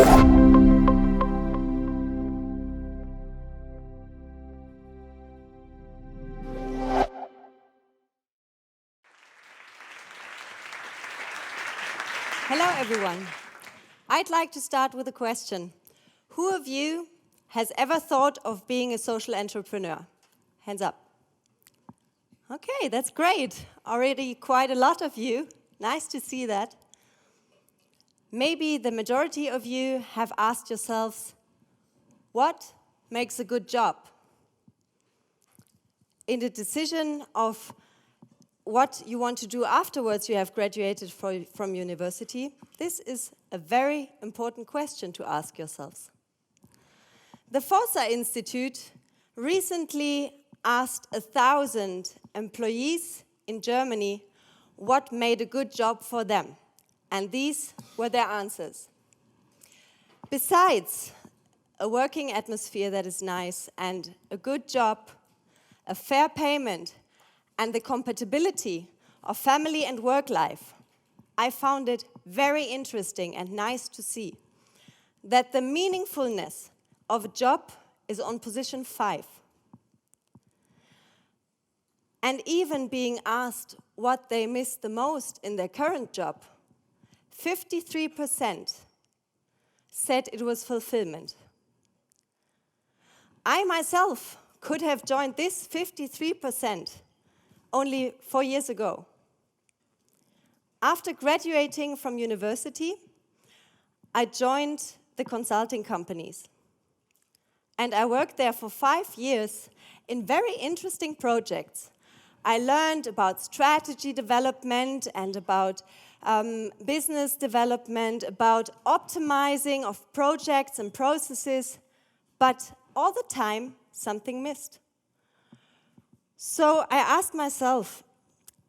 Hello, everyone. I'd like to start with a question. Who of you has ever thought of being a social entrepreneur? Hands up. Okay, that's great. Already quite a lot of you. Nice to see that. Maybe the majority of you have asked yourselves, what makes a good job? In the decision of what you want to do afterwards you have graduated from university, this is a very important question to ask yourselves. The Forsa Institute recently asked 1,000 employees in Germany what made a good job for them, and these were their answers. Besides a working atmosphere that is nice and a good job, a fair payment, and the compatibility of family and work life, I found it very interesting and nice to see that the meaningfulness of a job is on position 5. And even being asked what they miss the most in their current job, 53% said it was fulfillment. I myself could have joined this 53% only 4 years ago. After graduating from university, I joined the consulting companies. And I worked there for 5 years in very interesting projects. I learned about strategy development and about business development, about optimizing of projects and processes, but all the time something missed. So I asked myself,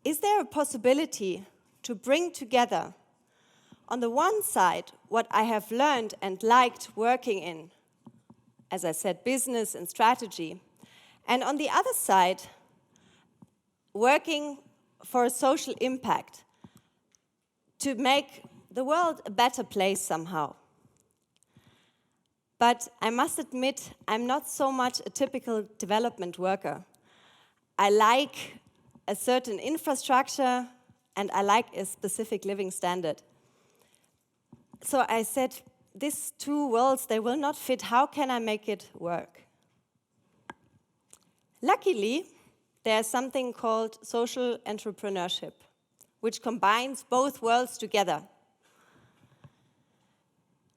is there a possibility to bring together, on the one side, what I have learned and liked working in, as I said, business and strategy, and on the other side, working for a social impact, to make the world a better place somehow. But I must admit, I'm not so much a typical development worker. I like a certain infrastructure and I like a specific living standard. So I said, these two worlds, they will not fit. How can I make it work? Luckily, there's something called social entrepreneurship, which combines both worlds together.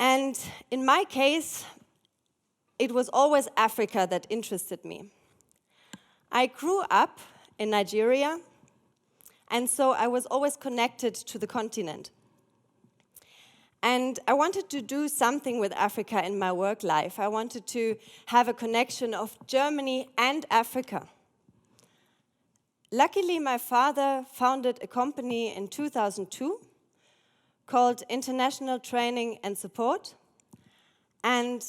And in my case, it was always Africa that interested me. I grew up in Nigeria, and so I was always connected to the continent. And I wanted to do something with Africa in my work life. I wanted to have a connection of Germany and Africa. Luckily, my father founded a company in 2002 called International Training and Support. And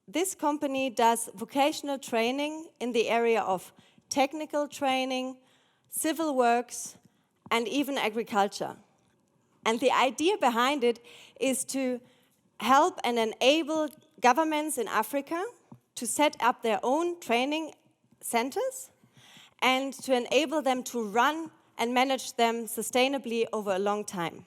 this company does vocational training in the area of technical training, civil works, and even agriculture. And the idea behind it is to help and enable governments in Africa to set up their own training centers and to enable them to run and manage them sustainably over a long time.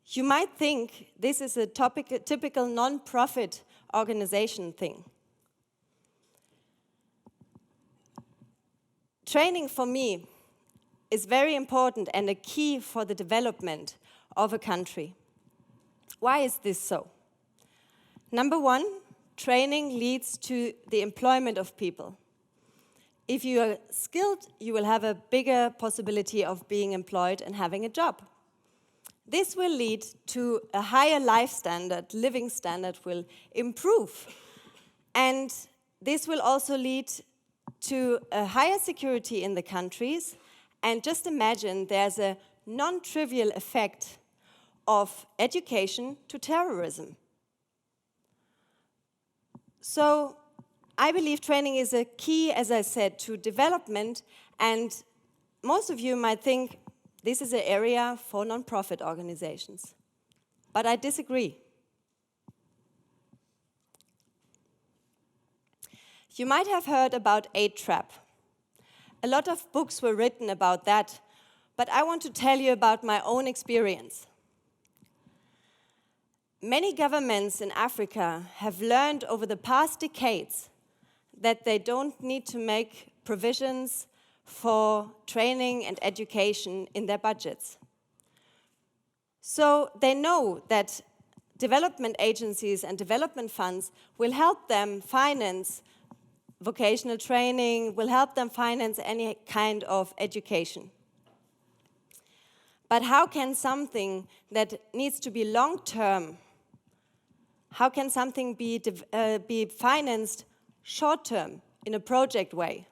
You might think this is a typical non-profit organization thing. Training for me is very important and a key for the development of a country. Why is this so? Number one, training leads to the employment of people. If you are skilled, you will have a bigger possibility of being employed and having a job. This will lead to a higher life standard, living standard will improve. And this will also lead to a higher security in the countries. And just imagine there's a non-trivial effect of education to terrorism. So I believe training is a key, as I said, to development. And most of you might think this is an area for non-profit organizations. but I disagree. You might have heard about aid trap. A lot of books were written about that, but I want to tell you about my own experience. Many governments in Africa have learned over the past decades that they don't need to make provisions for training and education in their budgets. So they know that development agencies and development funds will help them finance vocational training, will help them finance any kind of education. But how can something that needs to be long-term, how can something be financed short-term in a project way?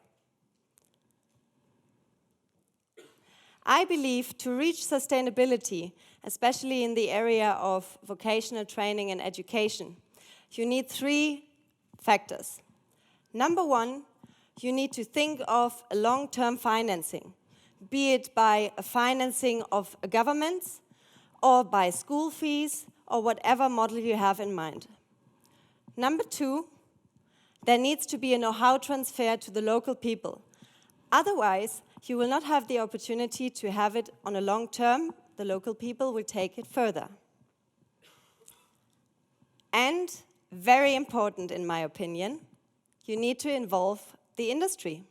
I believe to reach sustainability, especially in the area of vocational training and education, you need 3 factors. Number 1, you need to think of a long-term financing, be it by a financing of a government or by school fees or whatever model you have in mind. Number 2, there needs to be a know-how transfer to the local people. Otherwise, you will not have the opportunity to have it on a long term. The local people will take it further. And very important in my opinion, you need to involve the industry.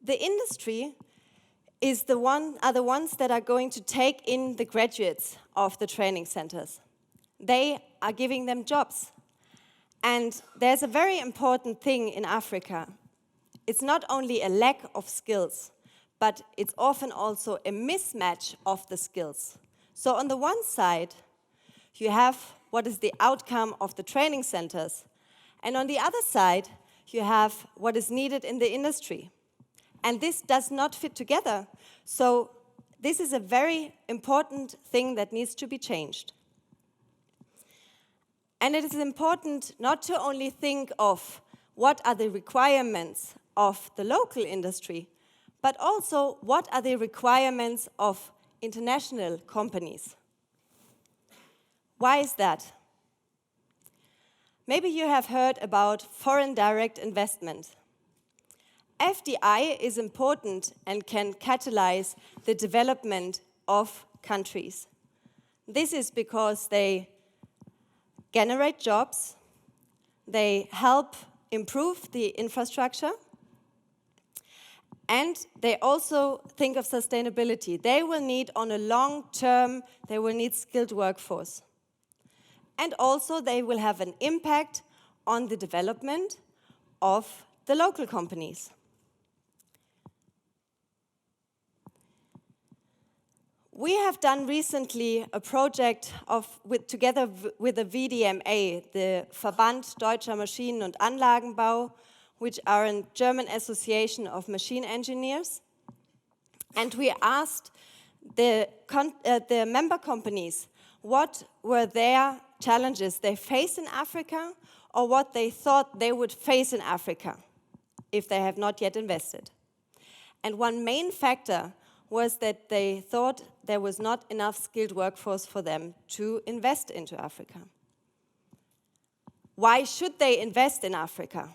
The industry are the ones that are going to take in the graduates of the training centers. They are giving them jobs. And there's a very important thing in Africa. It's not only a lack of skills, but it's often also a mismatch of the skills. So on the one side, you have what is the outcome of the training centers, and on the other side, you have what is needed in the industry. And this does not fit together. So this is a very important thing that needs to be changed. And it is important not to only think of what are the requirements of the local industry, but also what are the requirements of international companies. Why is that? Maybe you have heard about foreign direct investment. FDI is important and can catalyze the development of countries. This is because they generate jobs, they help improve the infrastructure, and they also think of sustainability. They will need, on a long term, they will need skilled workforce. And also they will have an impact on the development of the local companies. We have done recently a project together with the VDMA, the Verband Deutscher Maschinen- und Anlagenbau, which are a German association of machine engineers. And we asked the member companies what were their challenges they face in Africa, or what they thought they would face in Africa if they have not yet invested. And one main factor was that they thought there was not enough skilled workforce for them to invest into Africa. Why should they invest in Africa?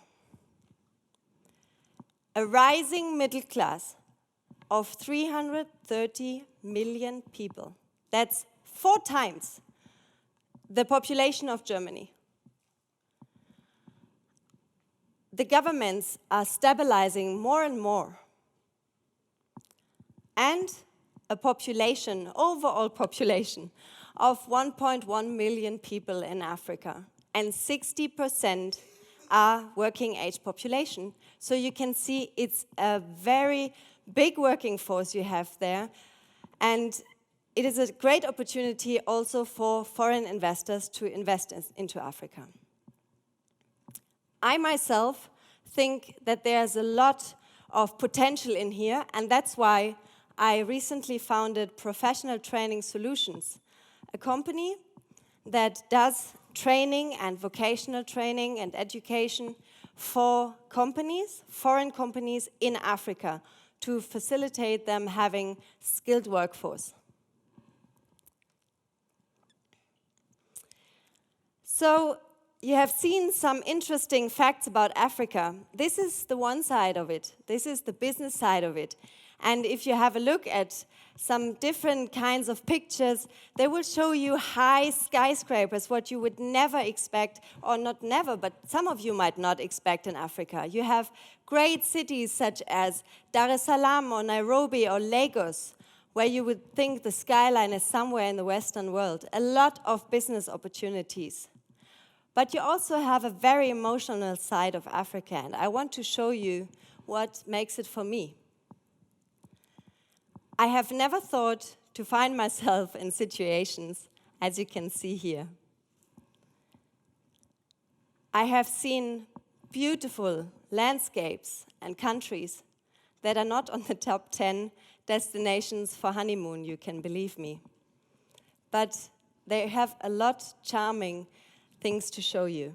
A rising middle class of 330 million people. That's 4 times the population of Germany. The governments are stabilizing more and more. And a population, overall population, of 1.1 million people in Africa. And 60% are working age population. So you can see it's a very big working force you have there. And it is a great opportunity also for foreign investors to invest into Africa. I myself think that there's a lot of potential in here, and that's why I recently founded Professional Training Solutions, a company that does training and vocational training and education for companies, foreign companies in Africa, to facilitate them having skilled workforce. So you have seen some interesting facts about Africa. This is the one side of it. This is the business side of it. And if you have a look at some different kinds of pictures, they will show you high skyscrapers, what you would never expect, or not never, but some of you might not expect in Africa. You have great cities such as Dar es Salaam or Nairobi or Lagos, where you would think the skyline is somewhere in the Western world. A lot of business opportunities. But you also have a very emotional side of Africa, and I want to show you what makes it for me. I have never thought to find myself in situations, as you can see here. I have seen beautiful landscapes and countries that are not on the top 10 destinations for honeymoon, you can believe me. But they have a lot charming things to show you.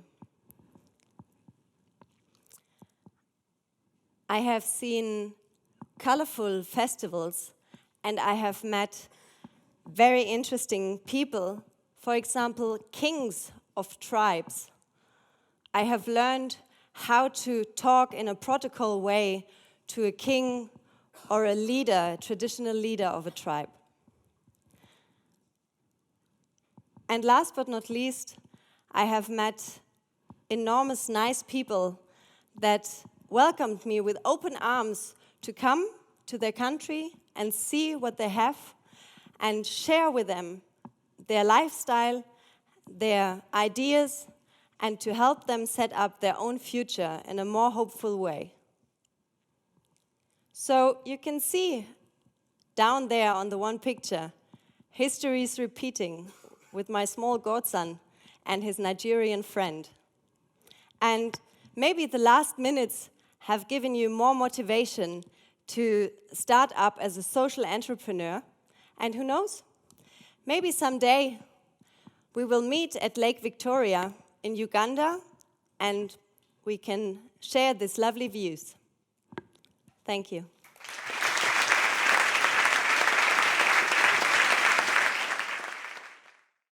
I have seen colorful festivals, and I have met very interesting people, for example, kings of tribes. I have learned how to talk in a protocol way to a king or a leader, a traditional leader of a tribe. And last but not least, I have met enormous nice people that welcomed me with open arms to come to their country and see what they have and share with them their lifestyle, their ideas, and to help them set up their own future in a more hopeful way. So you can see down there on the one picture, history is repeating with my small godson and his Nigerian friend. And maybe the last minutes have given you more motivation to start up as a social entrepreneur. And who knows, maybe someday we will meet at Lake Victoria in Uganda and we can share these lovely views. Thank you.